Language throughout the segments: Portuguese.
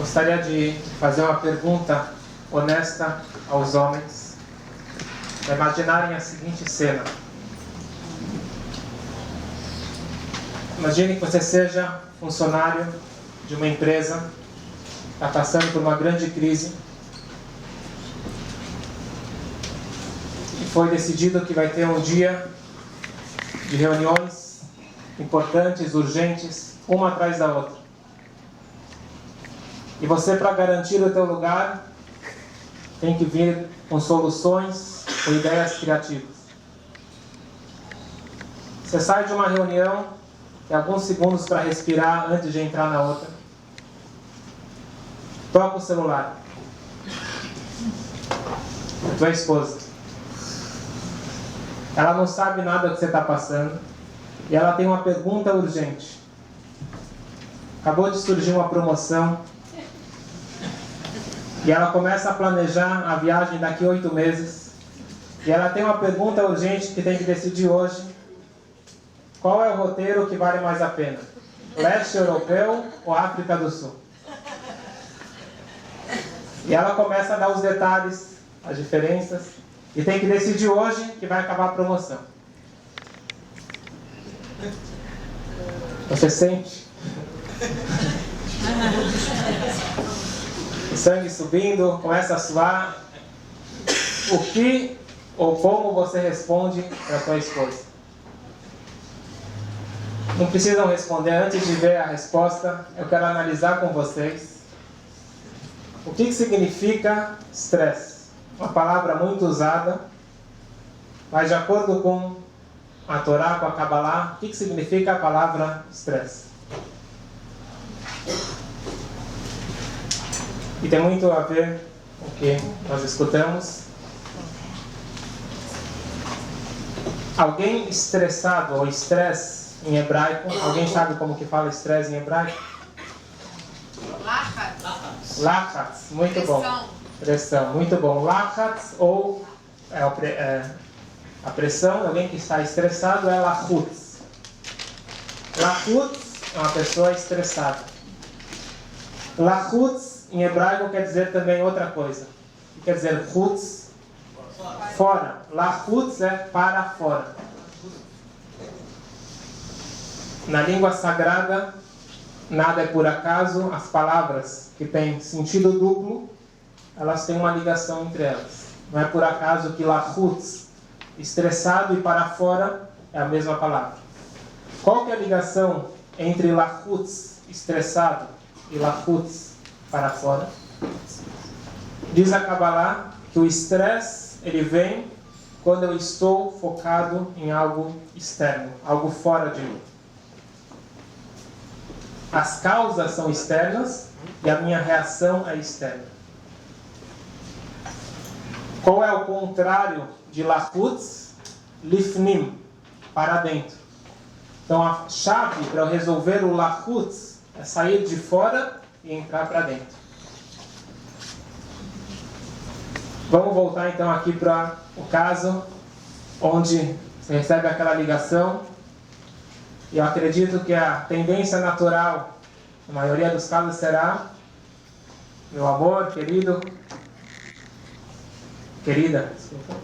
Gostaria de fazer uma pergunta honesta aos homens, para imaginarem a seguinte cena. Imagine que você seja funcionário de uma empresa, está passando por uma grande crise, e foi decidido que vai ter um dia de reuniões importantes, urgentes, uma atrás da outra. E você, para garantir o teu lugar, tem que vir com soluções ou ideias criativas. Você sai de uma reunião, tem alguns segundos para respirar antes de entrar na outra. Toca o celular. A tua esposa. Ela não sabe nada do que você está passando. E ela tem uma pergunta urgente. Acabou de surgir uma promoção. E ela começa a planejar a viagem daqui a 8 meses. E ela tem uma pergunta urgente que tem que decidir hoje. Qual é o roteiro que vale mais a pena? Leste europeu ou África do Sul? E ela começa a dar os detalhes, as diferenças. E tem que decidir hoje que vai acabar a promoção. Você sente? O sangue subindo, começa a suar. O que ou como você responde para a sua esposa? Não precisam responder. Antes de ver a resposta, eu quero analisar com vocês o que significa estresse. Uma palavra muito usada, mas de acordo com a Torá, com a Kabbalah, o que significa a palavra estresse? E tem muito a ver com o que nós escutamos. Alguém estressado, ou estresse em hebraico, alguém sabe como que fala estresse em hebraico? Lachatz, muito Pressão. bom. Pressão, muito bom. Lachatz, ou a pressão, alguém que está estressado, é lachutz. Lachutz é uma pessoa estressada. Lachutz, em hebraico, quer dizer também outra coisa. Quer dizer chutz, fora. Lachutz é para fora. Na língua sagrada, nada é por acaso. As palavras que têm sentido duplo, elas têm uma ligação entre elas. Não é por acaso que lachutz, estressado e para fora, é a mesma palavra. Qual que é a ligação entre lachutz, estressado, e lachutz, para fora? Diz a Kabbalah que o estresse, ele vem quando eu estou focado em algo externo, algo fora de mim. As causas são externas e a minha reação é externa. Qual é o contrário de lachutz? Lifnim, para dentro. Então a chave para eu resolver o lachutz é sair de fora e entrar para dentro. Vamos voltar então aqui para o caso onde você recebe aquela ligação. E eu acredito que a tendência natural, na maioria dos casos, será: meu amor, querido, querida, desculpa,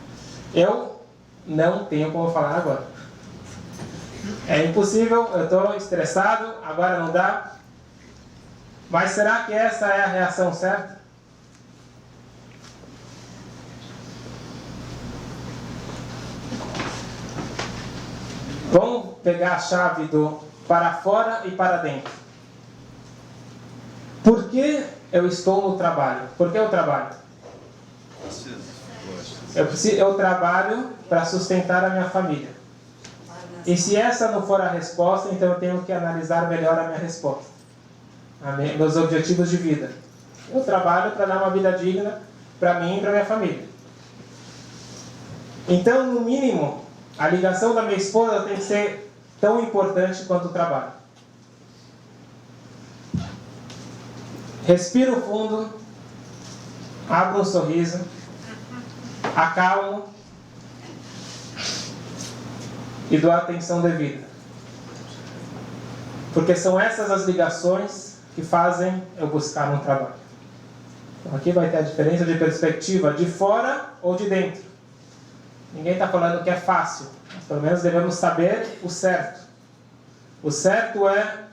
eu não tenho como falar agora. É impossível, eu estou estressado, agora não dá. Mas será que essa é a reação certa? Vamos pegar a chave do para fora e para dentro. Por que eu estou no trabalho? Por que eu trabalho? Eu trabalho para sustentar a minha família. E se essa não for a resposta, então eu tenho que analisar melhor a minha resposta. Meus objetivos de vida. Eu trabalho para dar uma vida digna para mim e para minha família. Então, no mínimo, a ligação da minha esposa tem que ser tão importante quanto o trabalho. Respiro fundo, abro um sorriso, acalmo e dou a atenção devida. Porque são essas as ligações que fazem eu buscar um trabalho. Então aqui vai ter a diferença de perspectiva de fora ou de dentro. Ninguém está falando que é fácil, mas pelo menos devemos saber o certo. O certo é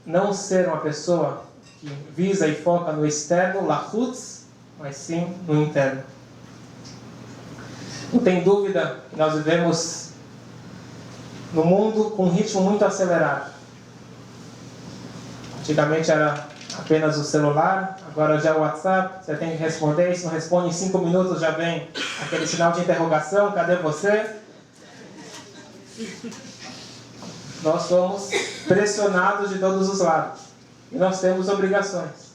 não ser uma pessoa que visa e foca no externo, lachutz, mas sim no interno. Não tem dúvida que nós vivemos no mundo com um ritmo muito acelerado. Antigamente era apenas o celular, agora já é o WhatsApp, você tem que responder, se não responde em 5 minutos já vem aquele sinal de interrogação, cadê você? Nós somos pressionados de todos os lados e nós temos obrigações.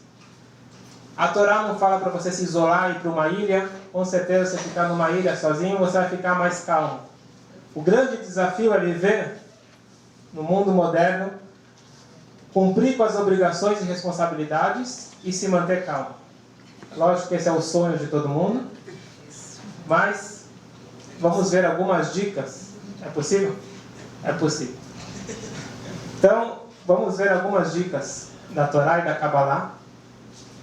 A Torá não fala para você se isolar e ir para uma ilha. Com certeza, se ficar numa ilha sozinho, você vai ficar mais calmo. O grande desafio é viver no mundo moderno, cumprir com as obrigações e responsabilidades e se manter calmo. Lógico que esse é o sonho de todo mundo, mas vamos ver algumas dicas. É possível? É possível. Então, vamos ver algumas dicas da Torá e da Kabbalah.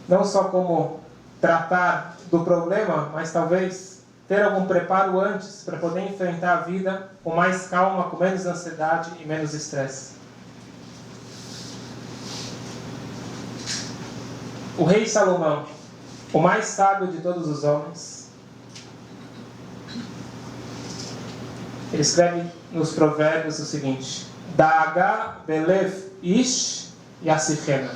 Não só como tratar do problema, mas talvez ter algum preparo antes para poder enfrentar a vida com mais calma, com menos ansiedade e menos estresse. O rei Salomão, o mais sábio de todos os homens, ele escreve nos provérbios o seguinte: Da'aga belev ish yassichena.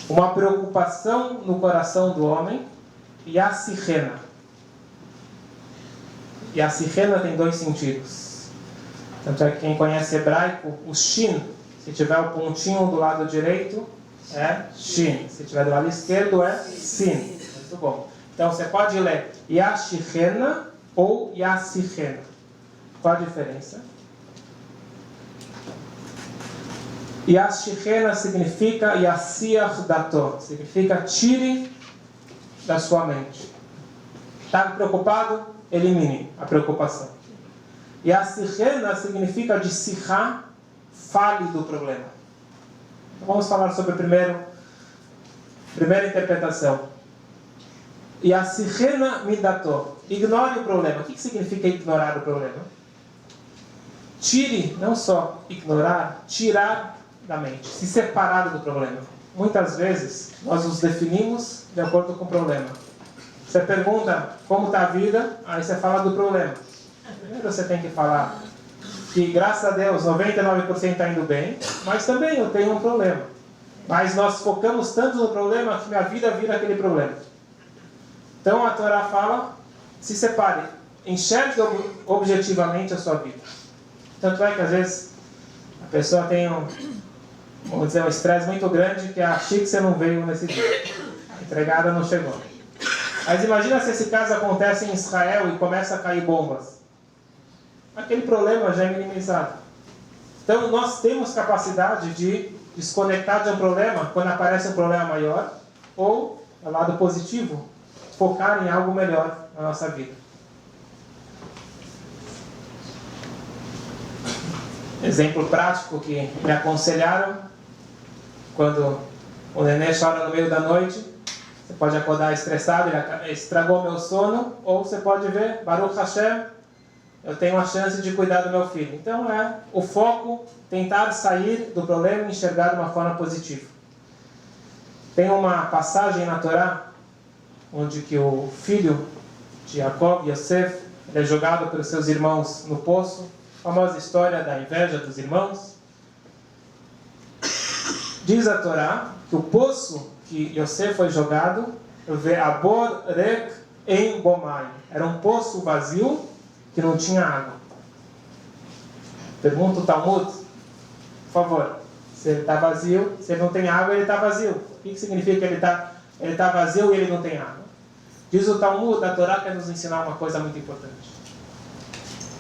Uma preocupação no coração do homem, yassichena. Yassichena tem 2 sentidos. Tanto é que quem conhece hebraico, o shin, se tiver o pontinho do lado direito, é shin. Se tiver do lado esquerdo, é sin. Muito bom. Então você pode ler yassichena ou yassichena. Qual a diferença? Yassichena significa yassiach dato, significa tire da sua mente. Está preocupado? Elimine a preocupação. Yassichena significa de sichá, fale do problema. Então, vamos falar sobre a primeira interpretação. Yassichena midato, ignore o problema. O que significa ignorar o problema? Tire, não só ignorar, tirar da mente, se separar do problema. Muitas vezes nós nos definimos de acordo com o problema. Você pergunta como está a vida, aí você fala do problema. Primeiro você tem que falar que graças a Deus 99% está indo bem, mas também eu tenho um problema. Mas nós focamos tanto no problema que minha vida vira aquele problema. Então a Torá fala, se separe, enxergue objetivamente a sua vida. Tanto é que às vezes a pessoa tem vamos dizer, um estresse muito grande, que achei que você não veio nesse dia. A entregada não chegou. Mas imagina se esse caso acontece em Israel e começa a cair bombas. Aquele problema já é minimizado. Então nós temos capacidade de desconectar de um problema quando aparece um problema maior, ou, do lado positivo, focar em algo melhor na nossa vida. Exemplo prático que me aconselharam: quando o neném chora no meio da noite, você pode acordar estressado, ele estragou meu sono, ou você pode ver, Baruch Hashem, eu tenho a chance de cuidar do meu filho. Então é o foco, tentar sair do problema e enxergar de uma forma positiva. Tem uma passagem na Torá, onde que o filho de Jacob, Yosef, ele é jogado pelos seus irmãos no poço. A famosa história da inveja dos irmãos. Diz a Torá que o poço que Yosef foi jogado, Ve'abor rek em bomai, era um poço vazio que não tinha água. Pergunta o Talmud, por favor, se ele está vazio, se ele não tem água, ele está vazio. O que significa que ele está vazio e ele não tem água? Diz o Talmud, a Torá quer nos ensinar uma coisa muito importante.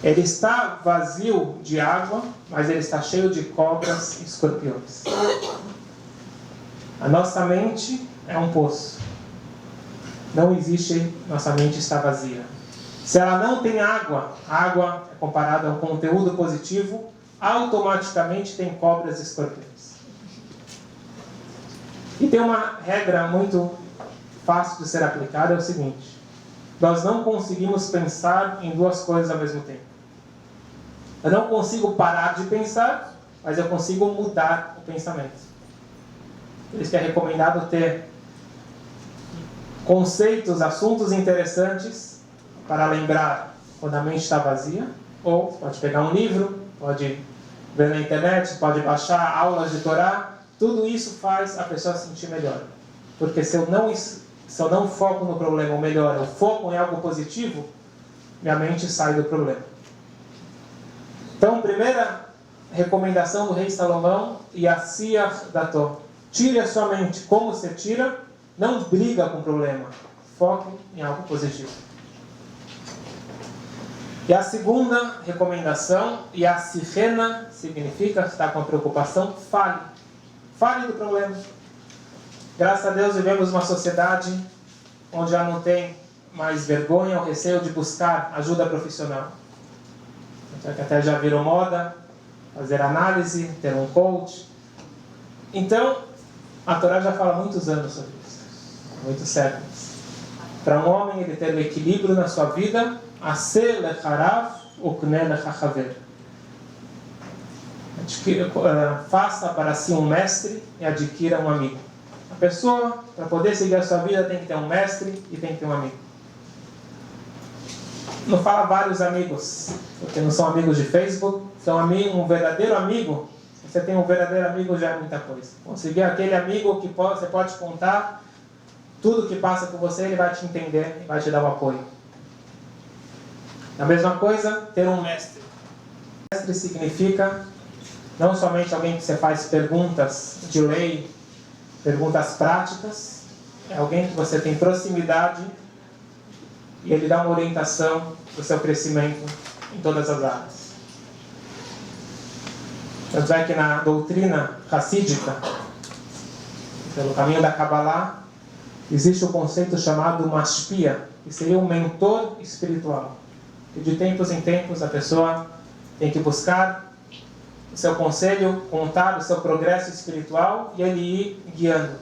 Ele está vazio de água, mas ele está cheio de cobras e escorpiões. A nossa mente é um poço. Não existe, nossa mente está vazia. Se ela não tem água, a água é comparada a um conteúdo positivo, automaticamente tem cobras e escorpiões. E tem uma regra muito fácil de ser aplicada, é o seguinte: nós não conseguimos pensar em duas coisas ao mesmo tempo. Eu não consigo parar de pensar, mas eu consigo mudar o pensamento. Por isso que é recomendado ter conceitos, assuntos interessantes para lembrar quando a mente está vazia. Ou pode pegar um livro, pode ver na internet, pode baixar aulas de Torá. Tudo isso faz a pessoa se sentir melhor. Porque se eu não foco no problema, ou melhor, eu foco em algo positivo, minha mente sai do problema. Então, primeira recomendação do rei Salomão, Yassiach Dato. Tire a sua mente. Como você tira? Não briga com o problema. Foque em algo positivo. E a segunda recomendação, Yassirena, significa estar com preocupação, fale. Fale do problema. Graças a Deus vivemos uma sociedade onde já não tem mais vergonha ou receio de buscar ajuda profissional. Até já virou moda fazer análise, ter um coach. Então, a Torá já fala há muitos anos sobre isso, muitos séculos. Para um homem ele ter o equilíbrio na sua vida, faça para si um mestre e adquira um amigo. A pessoa, para poder seguir a sua vida, tem que ter um mestre e tem que ter um amigo. Não fala vários amigos, porque não são amigos de Facebook, são um verdadeiro amigo. Se você tem um verdadeiro amigo, já é muita coisa. Conseguir aquele amigo que você pode contar tudo que passa por você, ele vai te entender e vai te dar o apoio. A mesma coisa, ter um mestre. Mestre significa não somente alguém que você faz perguntas de lei, perguntas práticas, é alguém que você tem proximidade e ele dá uma orientação para o seu crescimento em todas as áreas. Tanto é que na doutrina hassídica, pelo caminho da Kabbalah, existe o conceito chamado mashpia, que seria um mentor espiritual. E de tempos em tempos a pessoa tem que buscar o seu conselho, contar o seu progresso espiritual e ele ir guiando.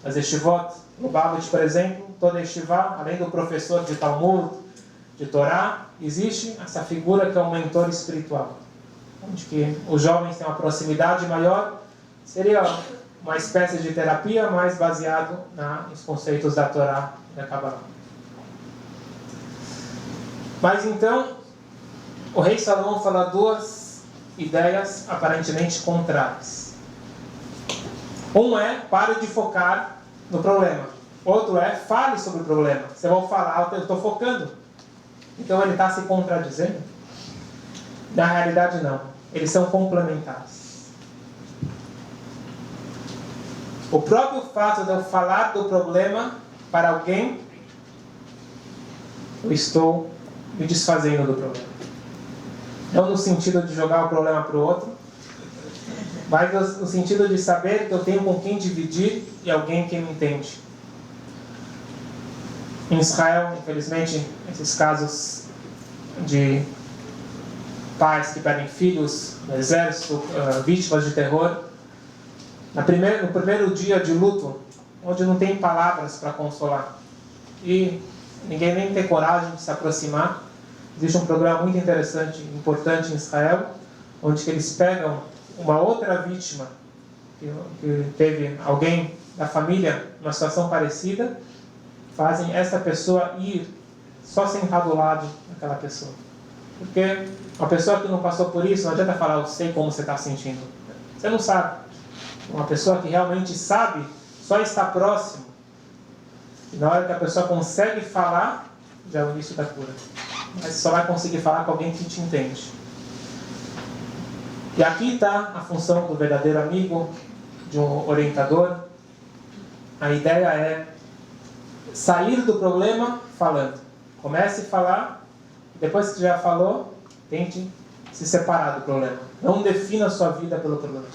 As yeshivot, no Babot, por exemplo, toda yeshiva, além do professor de Talmud, de Torá, existe essa figura que é um mentor espiritual. Onde que os jovens têm uma proximidade maior, seria uma espécie de terapia, mas baseado nos conceitos da Torá e da Kabbalah. Mas então, o rei Salomão fala duas ideias aparentemente contrárias. Um é, pare de focar no problema. Outro é, fale sobre o problema. Você vai falar, eu estou focando. Então ele está se contradizendo? Na realidade não. Eles são complementares. O próprio fato de eu falar do problema para alguém, eu estou me desfazendo do problema. Não no sentido de jogar o problema para o outro, mas no sentido de saber que eu tenho com quem dividir e alguém que me entende. Em Israel, infelizmente, esses casos de pais que perdem filhos no exército, vítimas de terror, no primeiro dia de luto, onde não tem palavras para consolar e ninguém nem tem coragem de se aproximar, existe um programa muito interessante, importante em Israel, onde eles pegam uma outra vítima que teve alguém da família numa situação parecida, fazem essa pessoa ir só sentar do lado daquela pessoa. Porque uma pessoa que não passou por isso, não adianta falar, eu sei como você está sentindo. Você não sabe. Uma pessoa que realmente sabe, só está próximo. E na hora que a pessoa consegue falar, já é o início da cura. Mas só vai conseguir falar com alguém que te entende. E aqui está a função do verdadeiro amigo, de um orientador. A ideia é sair do problema falando. Comece a falar, depois que já falou, tente se separar do problema. Não defina a sua vida pelo problema.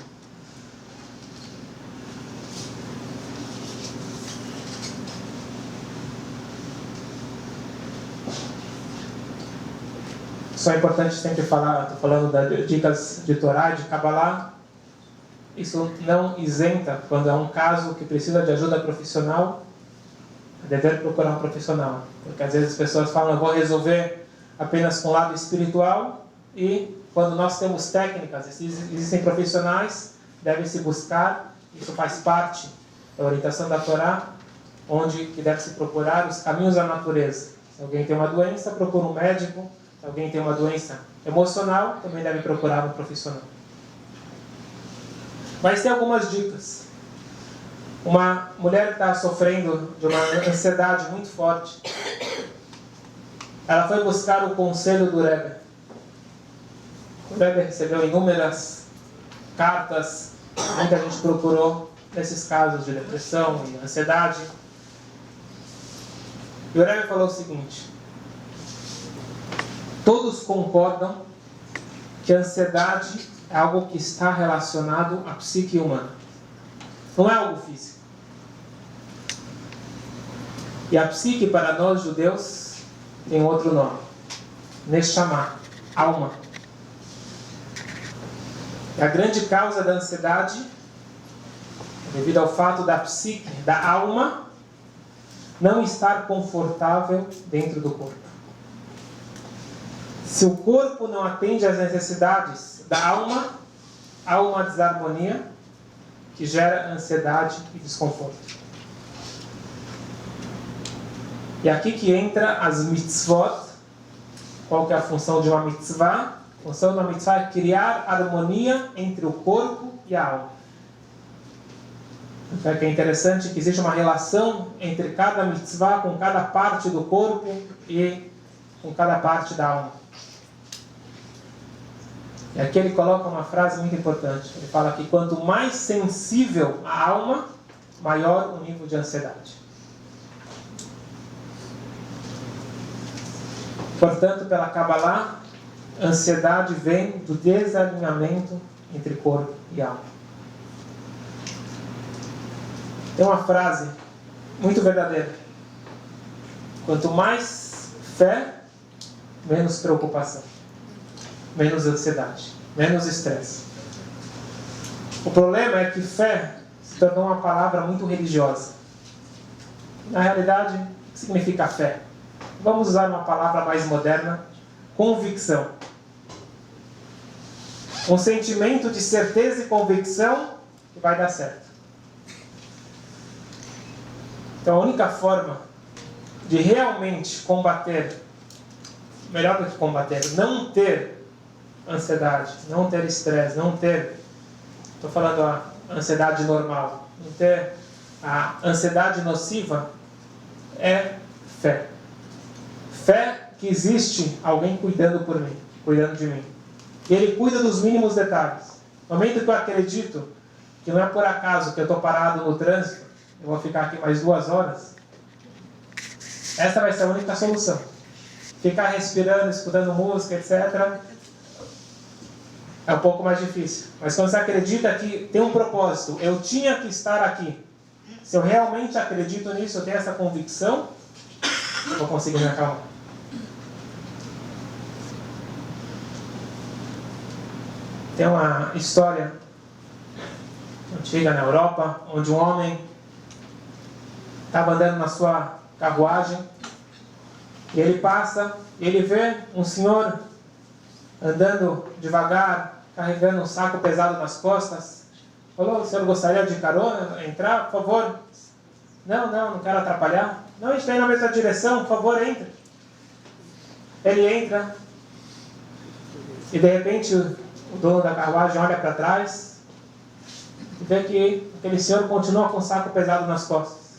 Só é importante sempre falar, estou falando das dicas de Torá, de Kabbalah, isso não isenta, quando é um caso que precisa de ajuda profissional, é dever procurar um profissional. Porque às vezes as pessoas falam, eu vou resolver apenas com o lado espiritual, e quando nós temos técnicas, existem profissionais, devem-se buscar, isso faz parte da orientação da Torá, onde que deve-se procurar os caminhos da natureza. Se alguém tem uma doença, procura um médico. Se alguém tem uma doença emocional, também deve procurar um profissional. Mas tem algumas dicas. Uma mulher que está sofrendo de uma ansiedade muito forte, ela foi buscar o conselho do Rebbe. O Rebbe recebeu inúmeras cartas, muita gente procurou nesses casos de depressão e ansiedade. E o Rebbe falou o seguinte: todos concordam que a ansiedade é algo que está relacionado à psique humana. Não é algo físico. E a psique, para nós judeus, tem outro nome. Neshama, alma. E a grande causa da ansiedade, devido ao fato da psique, da alma, não estar confortável dentro do corpo. Se o corpo não atende às necessidades da alma, há uma desarmonia que gera ansiedade e desconforto. E aqui que entra as mitzvot. Qual que é a função de uma mitzvah? A função de uma mitzvah é criar harmonia entre o corpo e a alma. Então é interessante que existe uma relação entre cada mitzvah com cada parte do corpo e com cada parte da alma. E aqui ele coloca uma frase muito importante. Ele fala que quanto mais sensível a alma, maior o nível de ansiedade. Portanto, pela Kabbalah, a ansiedade vem do desalinhamento entre corpo e alma. Tem uma frase muito verdadeira. Quanto mais fé, menos preocupação, menos ansiedade, menos estresse. O problema é que fé se tornou uma palavra muito religiosa. Na realidade, o que significa fé? Vamos usar uma palavra mais moderna: convicção. Um sentimento de certeza e convicção que vai dar certo. Então a única forma de realmente combater, melhor do que combater, não ter ansiedade, não ter estresse, não ter, estou falando a ansiedade normal, não ter a ansiedade nociva, é fé. Fé que existe alguém cuidando por mim, cuidando de mim. E ele cuida dos mínimos detalhes. No momento que eu acredito que não é por acaso que eu estou parado no trânsito, eu vou ficar aqui mais 2 horas, essa vai ser a única solução. Ficar respirando, escutando música, etc., é um pouco mais difícil. Mas quando você acredita que tem um propósito, eu tinha que estar aqui. Se eu realmente acredito nisso, eu tenho essa convicção, eu vou conseguir me acalmar. Tem uma história antiga na Europa, onde um homem estava andando na sua carruagem, e ele passa, e ele vê um senhor andando devagar, carregando um saco pesado nas costas. Falou: o senhor gostaria de carona, entrar, por favor? Não quero atrapalhar. Não, a gente está indo na mesma direção, por favor, entra. Ele entra, e de repente o dono da carruagem olha para trás e vê que aquele senhor continua com o saco pesado nas costas.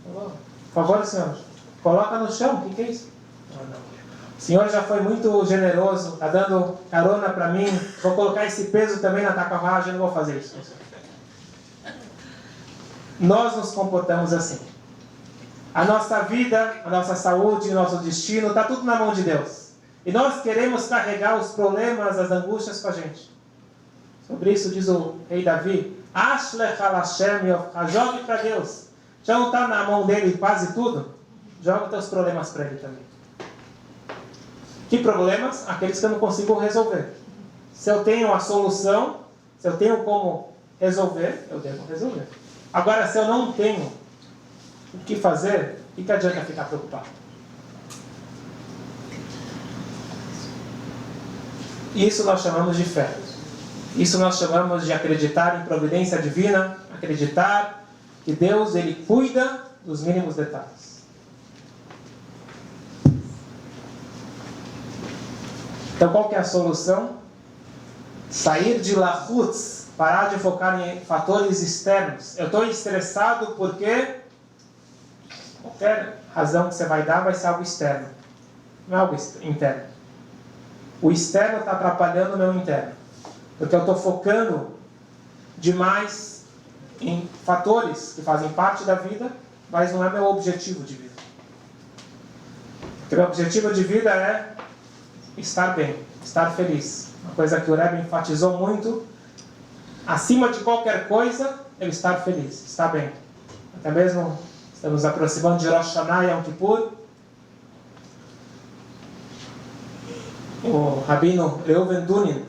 Falou: por favor, senhor, coloca no chão, o que é isso? Não. O senhor já foi muito generoso, está dando carona para mim, vou colocar esse peso também na tua carruagem, não vou fazer isso. Nós nos comportamos assim. A nossa vida, a nossa saúde, o nosso destino, está tudo na mão de Deus. E nós queremos carregar os problemas, as angústias com a gente. Sobre isso diz o rei Davi: Ashlech al Hashem Yofcha, jogue para Deus. Já não está na mão dele quase tudo? Joga os teus problemas para ele também. Que problemas? Aqueles que eu não consigo resolver. Se eu tenho a solução, se eu tenho como resolver, eu devo resolver. Agora, se eu não tenho o que fazer, o que adianta ficar preocupado? Isso nós chamamos de fé. Isso nós chamamos de acreditar em providência divina, acreditar que Deus, Ele cuida dos mínimos detalhes. Então, qual que é a solução? Sair de lahutz, parar de focar em fatores externos. Eu estou estressado porque qualquer razão que você vai dar vai ser algo externo, não é algo interno. O externo está atrapalhando o meu interno, porque eu estou focando demais em fatores que fazem parte da vida, mas não é meu objetivo de vida. Porque meu objetivo de vida é estar bem, estar feliz. Uma coisa que o Rebbe enfatizou muito, acima de qualquer coisa, é estar feliz, estar bem. Até mesmo estamos aproximando de Rosh Hashanah e Yom Kippur. O Rabino Reuven Dunin,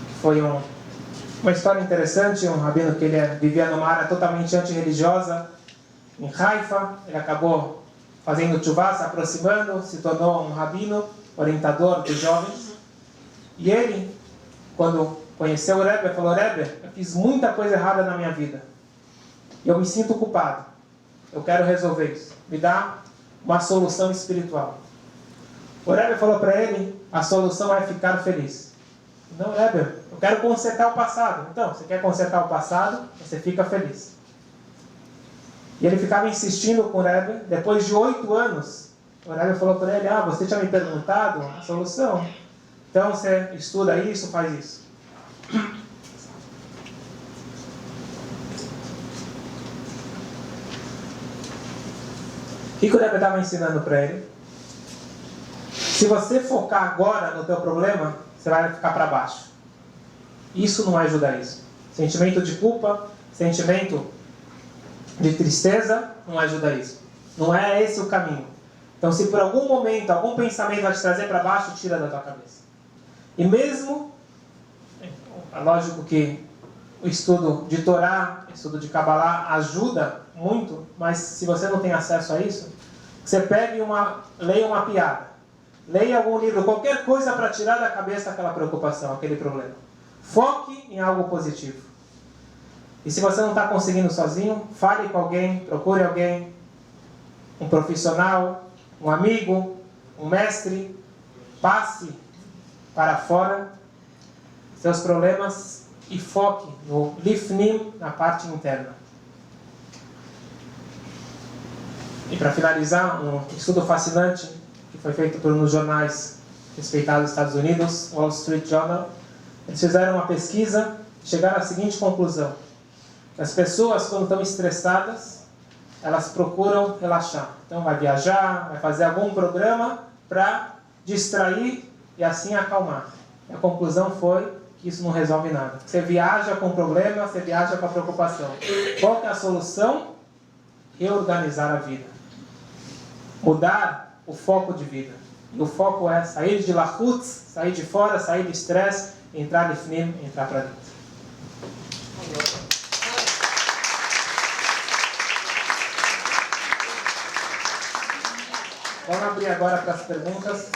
que foi uma história interessante, um rabino que ele vivia numa área totalmente antirreligiosa, em Haifa. Ele acabou fazendo tchuvá, se aproximando, se tornou um rabino, orientador de jovens. E ele, quando conheceu o Rebbe, falou: Rebbe, eu fiz muita coisa errada na minha vida. E eu me sinto culpado. Eu quero resolver isso. Me dá uma solução espiritual. O Rebbe falou para ele: a solução é ficar feliz. Não, Rebbe, eu quero consertar o passado. Então, você quer consertar o passado, você fica feliz. E ele ficava insistindo com o Rebbe. Depois de 8 anos, o Rebbe falou para ele: você tinha me perguntado a solução? Então você estuda isso, faz isso. O que o Rebbe estava ensinando para ele? Se você focar agora no teu problema, você vai ficar para baixo. Isso não é judaísmo. Sentimento de culpa, sentimento de tristeza, não é judaísmo. Não é esse o caminho. Então, se por algum momento, algum pensamento vai te trazer para baixo, tira da tua cabeça. E mesmo, é lógico que o estudo de Torá, o estudo de Kabbalah ajuda muito, mas se você não tem acesso a isso, você pegue leia uma piada. Leia algum livro, qualquer coisa para tirar da cabeça aquela preocupação, aquele problema. Foque em algo positivo. E se você não está conseguindo sozinho, fale com alguém, procure alguém, um profissional, um amigo, um mestre. Passe para fora seus problemas e foque no lifnim, na parte interna. E para finalizar, um estudo fascinante que foi feito por um dos jornais respeitados dos Estados Unidos, Wall Street Journal. Eles fizeram uma pesquisa e chegaram à seguinte conclusão: que as pessoas, quando estão estressadas, elas procuram relaxar. Então vai viajar, vai fazer algum programa para distrair e assim acalmar. E a conclusão foi que isso não resolve nada. Você viaja com problema, você viaja com a preocupação. Qual que é a solução? Reorganizar a vida. Mudar o foco de vida. E o foco é sair de lahutz, sair de fora, sair do estresse, entrar de fnim, entrar para dentro. Vamos abrir agora para as perguntas.